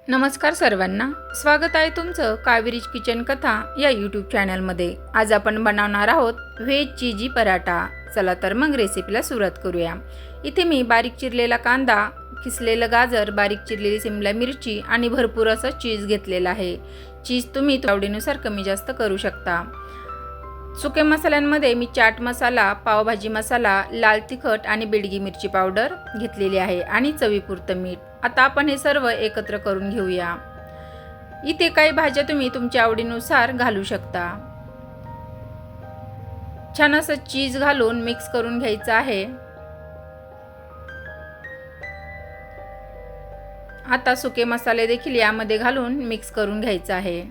नमस्कार सर्वांना, स्वागत आहे तुमचं कावेरीज किचन कथा या यूट्यूब चॅनलमध्ये। आज आपण बनवणार आहोत व्हेज चीजी पराठा। चला तर मग रेसिपीला सुरुवात करूया। इथे मी बारीक चिरलेला कांदा, किसलेलं गाजर, बारीक चिरलेली शिमला मिरची आणि भरपूर असं चीज घेतलेलं आहे। चीज तुम्ही आवडीनुसार कमी जास्त करू शकता। सुके मसाल्यांमध्ये मी चाट मसाला, पावभाजी मसाला, लाल तिखट आणि बेडगी मिरची पावडर घेतलेली आहे आणि चवीपुरतं मीठ। आता आपण हे सर्व एकत्र करून घेऊया। इथे काही भाज्या तुम्ही तुमच्या आवडीनुसार घालू शकता। छान असं चीज घालून मिक्स करून घ्यायचं आहे। आता सुके मसाले देखील यामध्ये घालून मिक्स करून घ्यायचं आहे।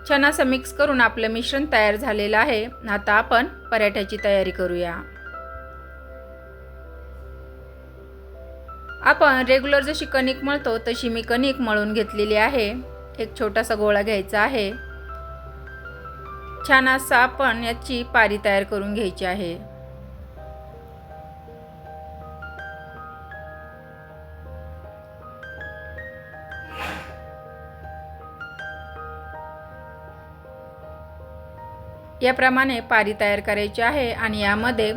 छान असं मिक्स करून आपलं मिश्रण तयार झालेलं आहे। आता आपण पराठ्याची तयारी करूया। आपण रेग्युलर जशी कणिक मळतो तशी मी कणिक मळून घेतलेली आहे। एक छोटासा गोळा घ्यायचा आहे। छान असं आपण याची पारी तयार करून घ्यायची आहे। याप्रमाणे पारी तयार करायची आहे आणि यामध्ये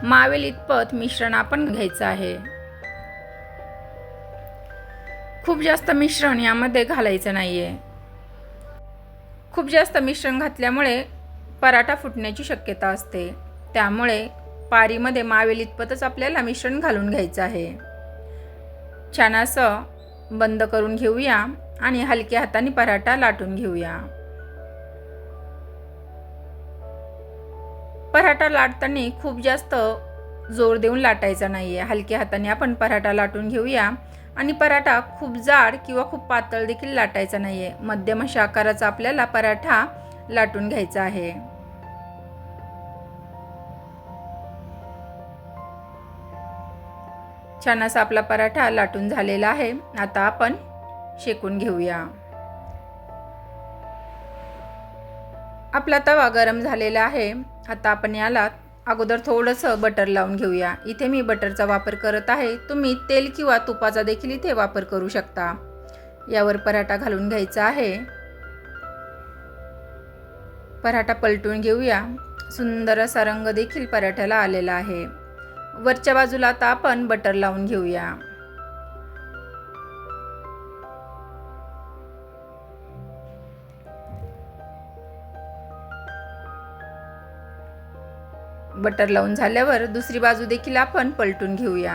मावेल इतपत मिश्रण आपण घ्यायचं आहे। खूप जास्त मिश्रण यामध्ये घालायचं नाहीये। खूप जास्त मिश्रण घातल्यामुळे पराठा फुटण्याची शक्यता असते। त्यामुळे पारीमध्ये मावेल इतपतच आपल्याला मिश्रण घालून घ्यायचं आहे। छान असं बंद करून घेऊया आणि हलक्या हाताने पराठा लाटून घेऊया। पराठा लाटताना खूप जास्त जोर देऊन लाटायचा नाहीये। हलक्या हाताने आपण पराठा लाटून घेऊया आणि पराठा खूप जाड किंवा खूप पातळ देखील लाटायचा नाहीये। मध्यम अशा आकाराचा आपल्याला पराठा लाटून घ्यायचा आहे। छान असा आपला पराठा लाटून झालेला आहे। आता आपण शेकून घेऊया। आपला तवा गरम झालेला आहे। आता आपण याला अगोदर थोडंसं बटर लावून घेऊया। इथे मी बटरचा वापर करत आहे। तुम्ही तेल किंवा तुपाचा देखील इथे वापर करू शकता। यावर पराठा घालून घ्यायचा आहे। पराठा पलटून घेऊया। सुंदर असा रंग देखील पराठ्याला आलेला आहे। वरच्या बाजूला आता आपण बटर लावून घेऊया। बटर लावून झाल्यावर दुसरी बाजू देखील आपण पलटून घेऊया।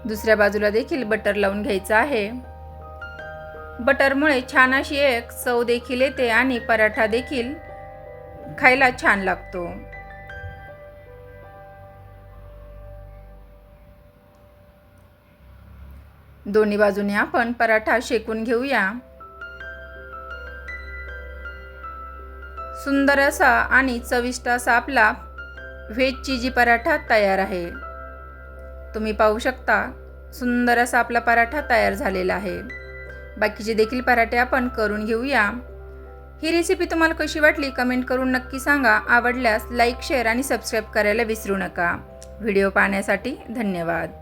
दुसऱ्या बाजूला देखील बटर लावून घ्यायचं आहे। बटरमुळे छान अशी एक चव देखील येते आणि पराठा देखील खायला छान लागतो। दोन्ही बाजूने आपण पराठा शेकून घेऊया। सुंदर असा आणि चविष्ट असा आपला व्हेज चीजी पराठा तयार आहे। तुम्ही पाहू शकता सुंदर असा आपला पराठा तयार झालेला आहे। बाकीचे देखील पराठे आपण करून घेऊया। ही रेसिपी तुम्हाला कशी वाटली कमेंट करून नक्की सांगा। आवडल्यास लाईक, शेअर आणि सबस्क्राईब करायला विसरू नका। व्हिडिओ पाहण्यासाठी धन्यवाद।